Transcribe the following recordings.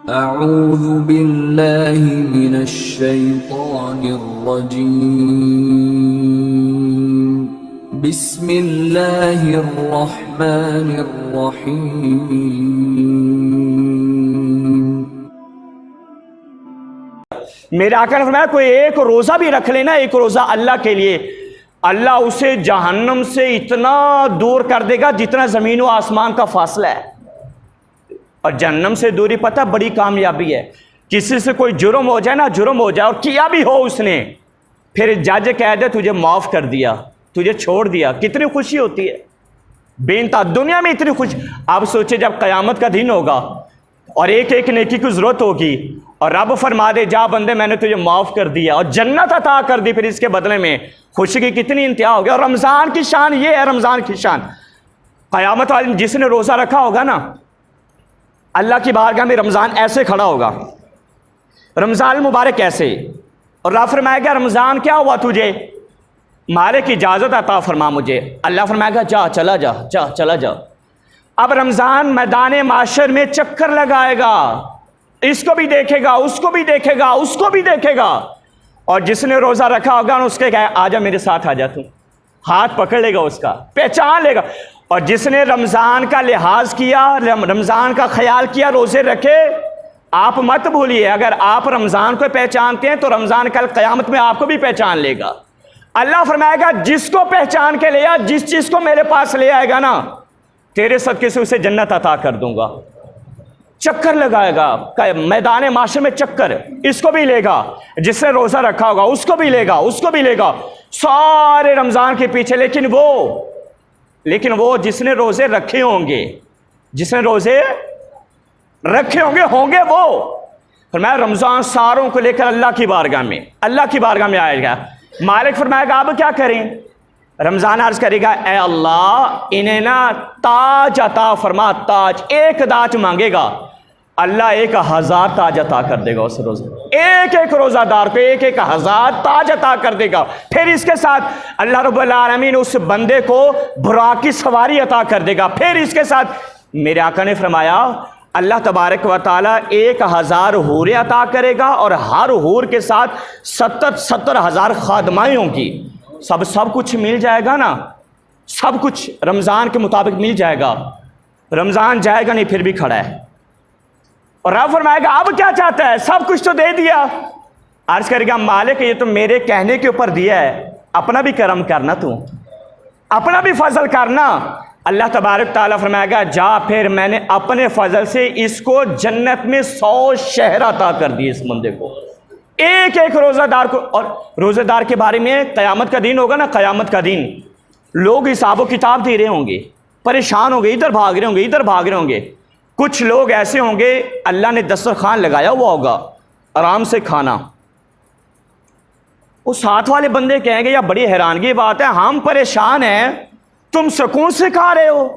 اعوذ باللہ من الشیطان الرجیم بسم اللہ الرحمن الرحیم۔ میرے آقا نے فرمایا کوئی ایک روزہ بھی رکھ لینا، ایک روزہ اللہ کے لیے، اللہ اسے جہنم سے اتنا دور کر دے گا جتنا زمین و آسمان کا فاصلہ ہے۔ اور جہنم سے دوری پتہ بڑی کامیابی ہے۔ کسی سے کوئی جرم ہو جائے نا، جرم ہو جائے اور کیا بھی ہو اس نے، پھر جج کہہ دے تجھے معاف کر دیا، تجھے چھوڑ دیا، کتنی خوشی ہوتی ہے، بے انتہا۔ دنیا میں اتنی خوشی، آپ سوچے جب قیامت کا دن ہوگا اور ایک ایک نیکی کی ضرورت ہوگی اور رب فرما دے جا بندے میں نے تجھے معاف کر دیا اور جنت عطا کر دی، پھر اس کے بدلے میں خوشی کی کتنی انتہا ہوگی۔ اور رمضان کی شان یہ ہے، رمضان کی شان، قیامت والے جس نے روزہ رکھا ہوگا نا، اللہ کی بارگاہ میں رمضان ایسے کھڑا ہوگا، رمضان المبارک ایسے، اور اللہ فرمائے گا رمضان کیا ہوا تجھے، مارے کی اجازت عطا فرما مجھے۔ اللہ فرمائے گا جا چلا جا، جا چلا جا۔ اب رمضان میدان معاشر میں چکر لگائے گا، اس کو بھی دیکھے گا، اس کو بھی دیکھے گا، اس کو بھی دیکھے گا، اور جس نے روزہ رکھا ہوگا اس کے کہے آجا میرے ساتھ آجا، تو ہاتھ پکڑ لے گا، اس کا پہچان لے گا۔ اور جس نے رمضان کا لحاظ کیا، رمضان کا خیال کیا، روزے رکھے، آپ مت بھولیے اگر آپ رمضان کو پہچانتے ہیں تو رمضان کل قیامت میں آپ کو بھی پہچان لے گا۔ اللہ فرمائے گا جس کو پہچان کے لیا، جس چیز کو میرے پاس لے آئے گا نا، تیرے صدقے سے اسے جنت عطا کر دوں گا۔ چکر لگائے گا میدان معاشر میں، چکر اس کو بھی لے گا، جس نے روزہ رکھا ہوگا اس کو بھی لے گا، اس کو بھی لے گا، سارے رمضان کے پیچھے۔ لیکن وہ جس نے روزے رکھے ہوں گے، جس نے روزے رکھے ہوں گے وہ فرمایا رمضان ساروں کو لے کر اللہ کی بارگاہ میں آئے گا۔ مالک فرمائے گا اب کیا کریں؟ رمضان عرض کرے گا اے اللہ انہیں نا تاج عطا فرما، تاج، ایک تاج مانگے گا، اللہ 1000 تاج عطا کر دے گا اس روزے، ایک ایک روزہ دار کو 1000 تاج عطا کر دے گا۔ پھر اس کے ساتھ اللہ رب العالمین اس بندے کو براق کی سواری عطا کر دے گا۔ پھر اس کے ساتھ میرے آقا نے فرمایا اللہ تبارک و تعالی 1000 حوریں عطا کرے گا، اور ہر حور کے ساتھ 70,000 خادمائیں ہوں گی۔ سب کچھ مل جائے گا نا، سب کچھ رمضان کے مطابق مل جائے گا۔ رمضان جائے گا نہیں پھر بھی کھڑا ہے، اور رب فرمائے گا اب کیا چاہتا ہے، سب کچھ تو دے دیا۔ عرض کرے گا مالک یہ تو میرے کہنے کے اوپر دیا ہے، اپنا بھی کرم کرنا، تو اپنا بھی فضل کرنا۔ اللہ تبارک تعالیٰ فرمائے گا جا پھر میں نے اپنے فضل سے اس کو جنت میں 100 شہر عطا کر دیے اس بندے کو، ایک ایک روزہ دار کو۔ اور روزہ دار کے بارے میں قیامت کا دن ہوگا نا، قیامت کا دن لوگ حساب و کتاب دے رہے ہوں گے، پریشان ہوں گے، ادھر بھاگ رہے ہوں گے، ادھر بھاگ رہے ہوں گے۔ کچھ لوگ ایسے ہوں گے اللہ نے دسترخوان لگایا ہوا ہوگا، آرام سے کھانا، وہ ساتھ والے بندے کہیں گے یا بڑی حیرانگی بات ہے، ہم پریشان ہیں، تم سکون سے کھا رہے ہو،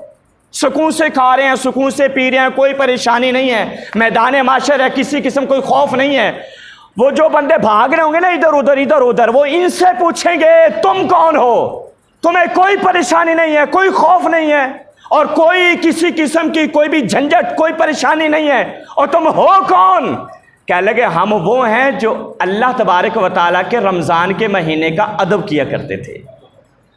سکون سے کھا رہے ہیں، سکون سے پی رہے ہیں، کوئی پریشانی نہیں ہے، میدان معاشر ہے، کسی قسم کوئی خوف نہیں ہے۔ وہ جو بندے بھاگ رہے ہوں گے نا ادھر ادھر، وہ ان سے پوچھیں گے تم کون ہو، تمہیں کوئی پریشانی نہیں ہے، کوئی خوف نہیں ہے، اور کوئی کسی قسم کی کوئی بھی جھنجھٹ، کوئی پریشانی نہیں ہے، اور تم ہو کون؟ کہنے لگے ہم وہ ہیں جو اللہ تبارک و تعالیٰ کے رمضان کے مہینے کا ادب کیا کرتے تھے،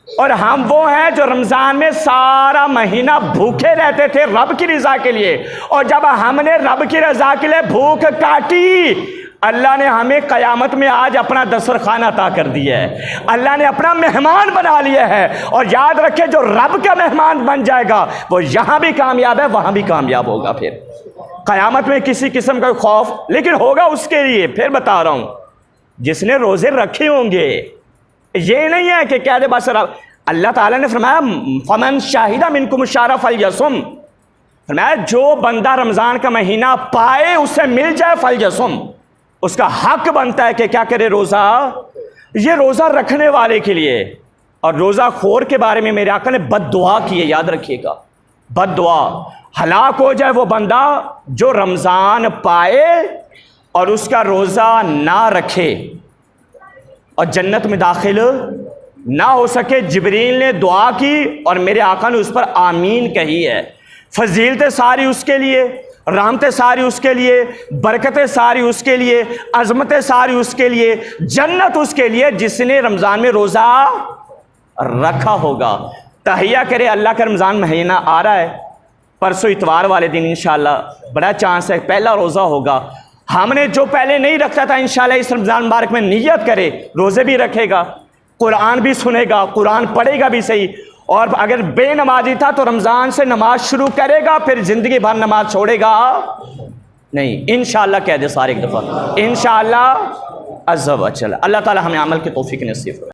اور ہم وہ ہیں جو رمضان میں سارا مہینہ بھوکے رہتے تھے رب کی رضا کے لیے، اور جب ہم نے رب کی رضا کے لیے بھوک کاٹی، اللہ نے ہمیں قیامت میں آج اپنا دسترخوان عطا کر دیا ہے، اللہ نے اپنا مہمان بنا لیا ہے۔ اور یاد رکھے جو رب کا مہمان بن جائے گا وہ یہاں بھی کامیاب ہے، وہاں بھی کامیاب ہوگا۔ پھر قیامت میں کسی قسم کا خوف لیکن ہوگا اس کے لیے، پھر بتا رہا ہوں جس نے روزے رکھے ہوں گے، یہ نہیں ہے کہ کہہ دے بس اللہ تعالیٰ نے فرمایا فمن شاہدہ منکم الشہر فلیصم، فرمایا جو بندہ رمضان کا مہینہ پائے اسے مل جائے فلیصم، اس کا حق بنتا ہے کہ کیا کرے، روزہ، یہ روزہ رکھنے والے کے لیے۔ اور روزہ خور کے بارے میں میرے آقا نے بد دعا کی ہے، یاد رکھیے گا، بد دعا، ہلاک ہو جائے وہ بندہ جو رمضان پائے اور اس کا روزہ نہ رکھے اور جنت میں داخل نہ ہو سکے۔ جبریل نے دعا کی اور میرے آقا نے اس پر آمین کہی ہے، فضیلتیں ساری اس کے لیے، رحمتیں ساری اس کے لیے، برکتیں ساری اس کے لیے، عظمتیں ساری اس کے لیے، جنت اس کے لیے جس نے رمضان میں روزہ رکھا ہوگا۔ تہیہ کرے، اللہ کا رمضان مہینہ آ رہا ہے، پرسوں اتوار والے دن انشاءاللہ بڑا چانس ہے پہلا روزہ ہوگا۔ ہم نے جو پہلے نہیں رکھتا تھا انشاءاللہ اس رمضان مبارک میں نیت کرے، روزے بھی رکھے گا، قرآن بھی سنے گا، قرآن پڑھے گا بھی صحیح، اور اگر بے نمازی تھا تو رمضان سے نماز شروع کرے گا، پھر زندگی بھر نماز چھوڑے گا نہیں، انشاءاللہ کہہ دے سارے ایک دفعہ انشاءاللہ عز و جل۔ اللہ تعالی ہمیں عمل کی توفیق نصیب کرے۔